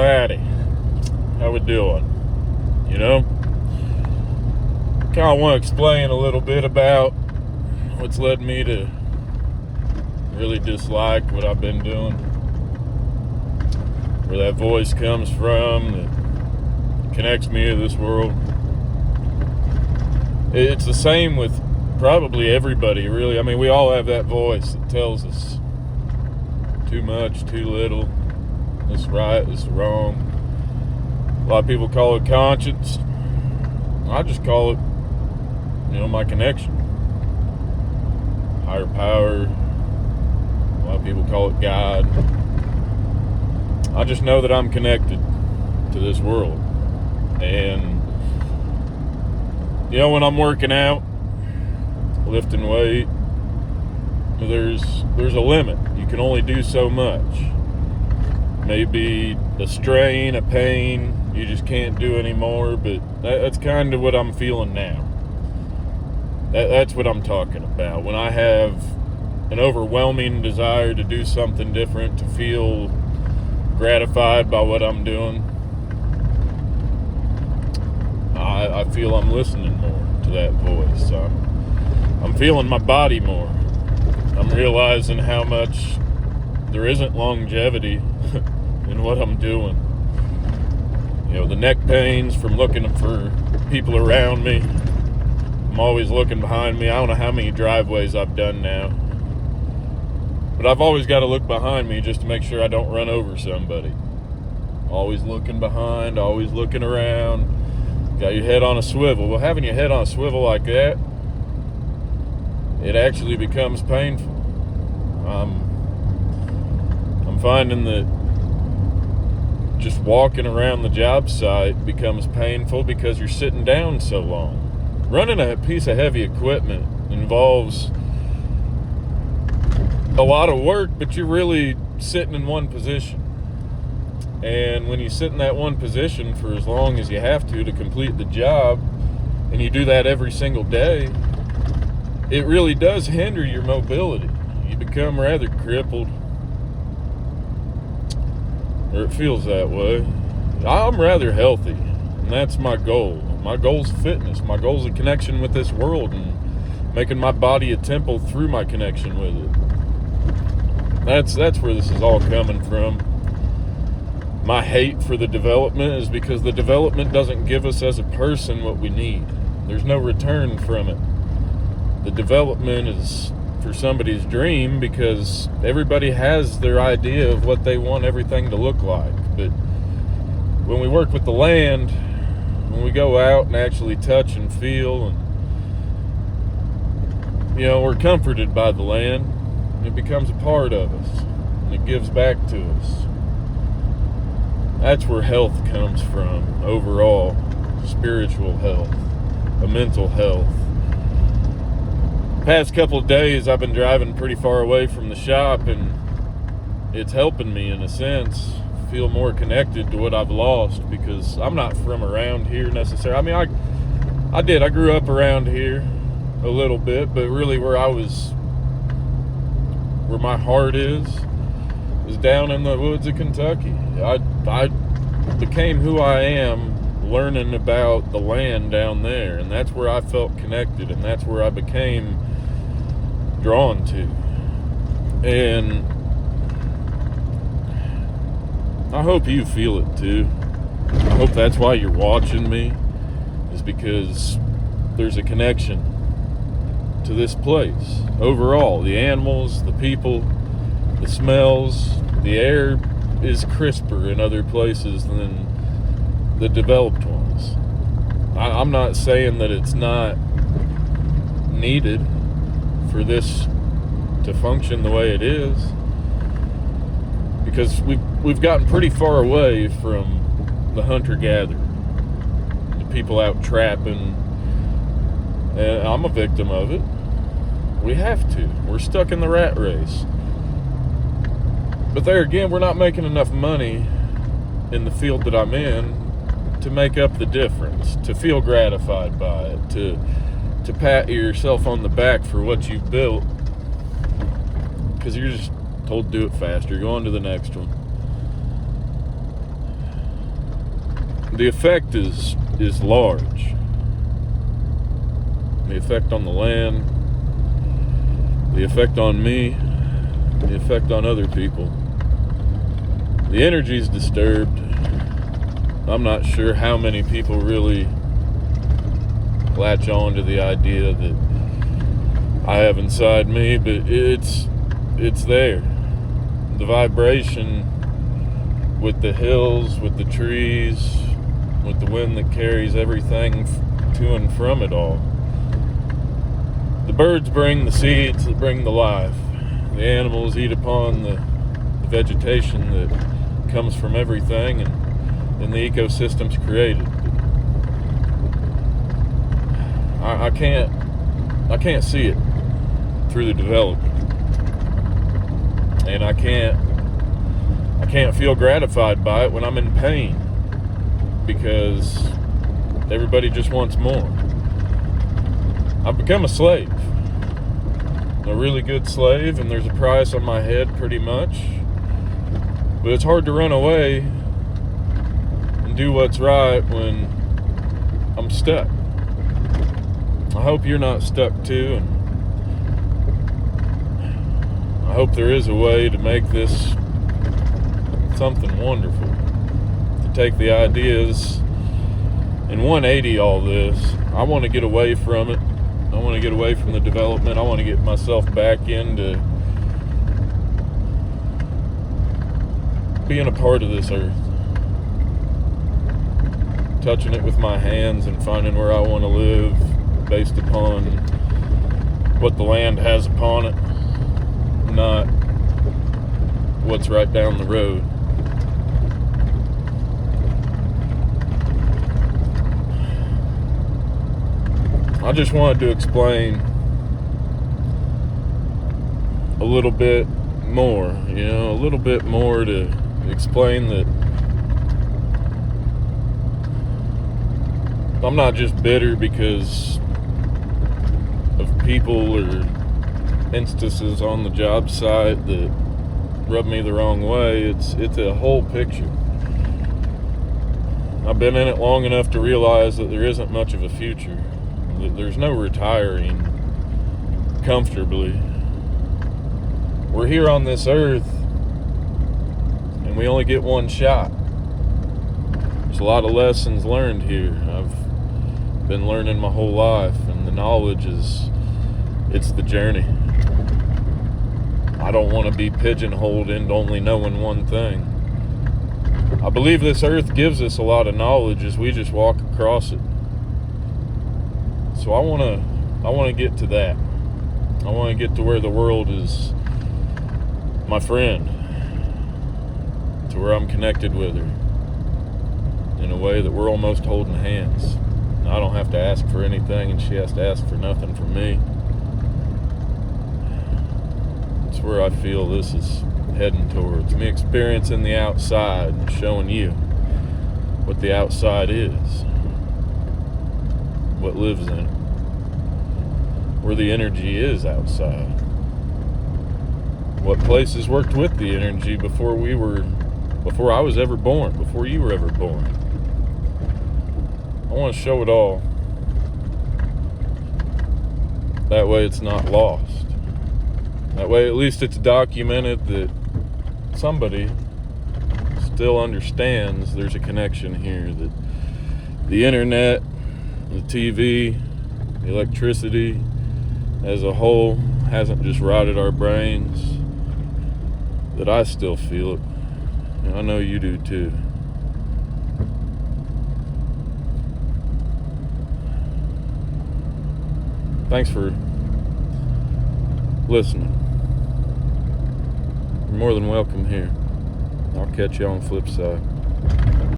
Howdy. How we doing? You know? Kind of want to explain a little bit about what's led me to really dislike what I've been doing. Where that voice comes from that connects me to this world. It's the same with probably everybody, really. I mean, we all have that voice that tells us too much, too little, this is right, this is wrong. A lot of people call it conscience. I just call it, my connection. Higher power. A lot of people call it God. I just know that I'm connected to this world. And, when I'm working out, lifting weight, there's a limit. You can only do so much. Maybe a strain, a pain, you just can't do anymore, but that's kind of what I'm feeling now. That's what I'm talking about. When I have an overwhelming desire to do something different, to feel gratified by what I'm doing, I feel I'm listening more to that voice. I'm feeling my body more. I'm realizing how much there isn't longevity in what I'm doing. The neck pains from looking for people around me. I'm always looking behind me. I don't know how many driveways I've done now. But I've always got to look behind me just to make sure I don't run over somebody. Always looking behind, always looking around. Got your head on a swivel. Well, having your head on a swivel like that, it actually becomes painful. I'm finding that just walking around the job site becomes painful because you're sitting down so long. Running a piece of heavy equipment involves a lot of work, but you're really sitting in one position. And when you sit in that one position for as long as you have to complete the job, and you do that every single day, it really does hinder your mobility. You become rather crippled. Or it feels that way. I'm rather healthy, and that's my goal. My goal is fitness. My goal is a connection with this world and making my body a temple through my connection with it. That's where this is all coming from. My hate for the development is because the development doesn't give us as a person what we need. There's no return from it. The development is for somebody's dream because everybody has their idea of what they want everything to look like. But when we work with the land, when we go out and actually touch and feel, and we're comforted by the land, it becomes a part of us and it gives back to us. That's where health comes from overall. Spiritual health, a mental health. Past couple of days I've been driving pretty far away from the shop, and it's helping me in a sense feel more connected to what I've lost, because I'm not from around here necessarily. I mean, I grew up around here a little bit, but really where my heart is down in the woods of Kentucky. I became who I am learning about the land down there, and that's where I felt connected, and that's where I became drawn to. And I hope you feel it too. I hope that's why you're watching me, is because there's a connection to this place overall. The animals, the people, the smells, the air is crisper in other places than the developed ones. I'm not saying that it's not needed for this to function the way it is, because we've gotten pretty far away from the hunter-gatherer, the people out trapping, and I'm a victim of it. We have to. We're stuck in the rat race. But there again, we're not making enough money in the field that I'm in to make up the difference, to feel gratified by it, to pat yourself on the back for what you've built, because you're just told to do it faster. Go on to the next one. the effect is large. The effect on the land, the effect on me, the effect on other people. The energy is disturbed. I'm not sure how many people really latch on to the idea that I have inside me, but it's there. The vibration with the hills, with the trees, with the wind that carries everything to and from it all. The birds bring the seeds that bring the life. The animals eat upon the vegetation that comes from everything and the ecosystem's created. I can't see it through the development. And I can't feel gratified by it when I'm in pain, because everybody just wants more. I've become a slave, a really good slave, and there's a price on my head pretty much, but it's hard to run away and do what's right when I'm stuck. I hope you're not stuck too, and I hope there is a way to make this something wonderful, to take the ideas and 180 all this. I want to get away from it. I want to get away from the development. I want to get myself back into being a part of this earth, touching it with my hands and finding where I want to live based upon what the land has upon it, not what's right down the road. I just wanted to explain a little bit more, a little bit more to explain that I'm not just bitter because of people or instances on the job site that rub me the wrong way. It's a whole picture. I've been in it long enough to realize that there isn't much of a future. There's no retiring comfortably. We're here on this earth and we only get one shot. There's a lot of lessons learned here. I've been learning my whole life, and the knowledge it's the journey. I don't want to be pigeonholed into only knowing one thing. I believe this earth gives us a lot of knowledge as we just walk across it. So I want to get to that. I want to get to where the world is my friend, to where I'm connected with her in a way that we're almost holding hands. I don't have to ask for anything, and she has to ask for nothing from me. It's where I feel this is heading towards. Me experiencing the outside and showing you what the outside is, what lives in it, where the energy is outside, what places worked with the energy before I was ever born, before you were ever born. I want to show it all. That way it's not lost. That way at least it's documented that somebody still understands there's a connection here, that the internet, the TV, the electricity as a whole hasn't just rotted our brains, that I still feel it. And I know you do too. Thanks for listening. You're more than welcome here. I'll catch you on the flip side.